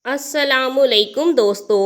السلام علیکم دوستو،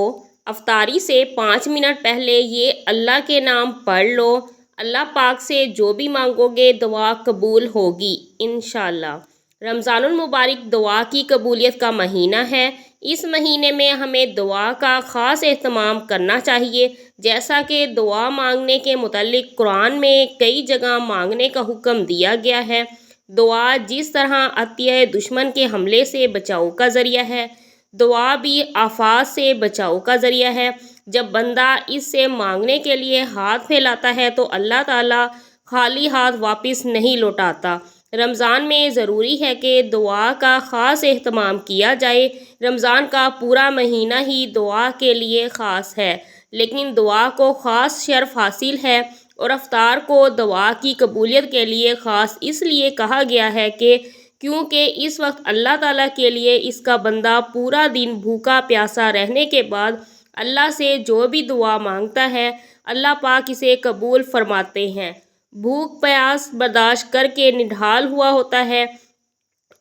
افطاری سے 5 منٹ پہلے یہ اللہ کے نام پڑھ لو۔ اللہ پاک سے جو بھی مانگو گے دعا قبول ہوگی انشاءاللہ۔ رمضان المبارک دعا کی قبولیت کا مہینہ ہے۔ اس مہینے میں ہمیں دعا کا خاص اہتمام کرنا چاہیے، جیسا کہ دعا مانگنے کے متعلق قرآن میں کئی جگہ مانگنے کا حکم دیا گیا ہے۔ دعا جس طرح عطیہ دشمن کے حملے سے بچاؤ کا ذریعہ ہے، دعا بھی آفات سے بچاؤ کا ذریعہ ہے۔ جب بندہ اس سے مانگنے کے لیے ہاتھ پھیلاتا ہے تو اللہ تعالیٰ خالی ہاتھ واپس نہیں لوٹاتا۔ رمضان میں ضروری ہے کہ دعا کا خاص اہتمام کیا جائے۔ رمضان کا پورا مہینہ ہی دعا کے لیے خاص ہے، لیکن دعا کو خاص شرف حاصل ہے، اور افطار کو دعا کی قبولیت کے لیے خاص اس لیے کہا گیا ہے کہ کیونکہ اس وقت اللہ تعالیٰ کے لیے اس کا بندہ پورا دن بھوکا پیاسا رہنے کے بعد اللہ سے جو بھی دعا مانگتا ہے، اللہ پاک اسے قبول فرماتے ہیں۔ بھوک پیاس برداشت کر کے نڈھال ہوا ہوتا ہے،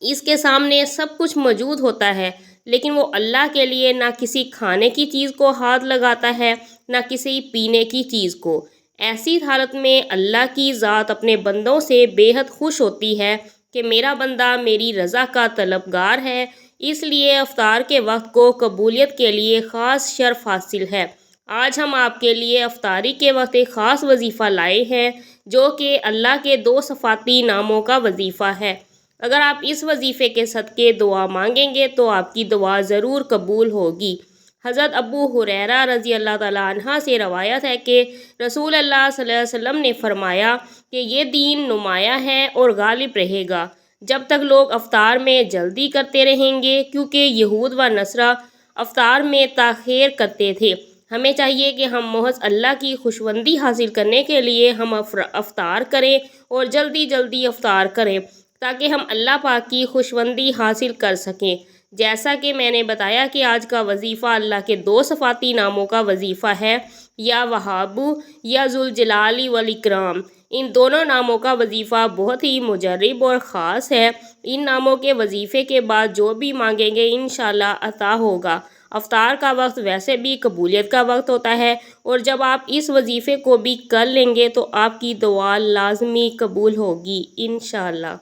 اس کے سامنے سب کچھ موجود ہوتا ہے، لیکن وہ اللہ کے لیے نہ کسی کھانے کی چیز کو ہاتھ لگاتا ہے، نہ کسی پینے کی چیز کو۔ ایسی حالت میں اللہ کی ذات اپنے بندوں سے بے حد خوش ہوتی ہے کہ میرا بندہ میری رضا کا طلبگار ہے، اس لیے افطار کے وقت کو قبولیت کے لیے خاص شرف حاصل ہے۔ آج ہم آپ کے لیے افطاری کے وقت ایک خاص وظیفہ لائے ہیں، جو کہ اللہ کے 2 صفاتی ناموں کا وظیفہ ہے۔ اگر آپ اس وظیفے کے صدقے دعا مانگیں گے تو آپ کی دعا ضرور قبول ہوگی۔ حضرت ابو ہریرہ رضی اللہ تعالیٰ عنہ سے روایت ہے کہ رسول اللہ صلی اللہ علیہ وسلم نے فرمایا کہ یہ دین نمایاں ہے اور غالب رہے گا جب تک لوگ افطار میں جلدی کرتے رہیں گے، کیونکہ یہود و نصارہ افطار میں تاخیر کرتے تھے۔ ہمیں چاہیے کہ ہم محض اللہ کی خوشوندی حاصل کرنے کے لیے ہم افطار کریں اور جلدی جلدی افطار کریں، تاکہ ہم اللہ پاک کی خوشوندی حاصل کر سکیں۔ جیسا کہ میں نے بتایا کہ آج کا وظیفہ اللہ کے 2 صفاتی ناموں کا وظیفہ ہے، یا وہاب یا ذوالجلال والاکرام۔ ان دونوں ناموں کا وظیفہ بہت ہی مجرب اور خاص ہے۔ ان ناموں کے وظیفے کے بعد جو بھی مانگیں گے انشاءاللہ عطا ہوگا۔ افطار کا وقت ویسے بھی قبولیت کا وقت ہوتا ہے، اور جب آپ اس وظیفے کو بھی کر لیں گے تو آپ کی دعا لازمی قبول ہوگی انشاءاللہ۔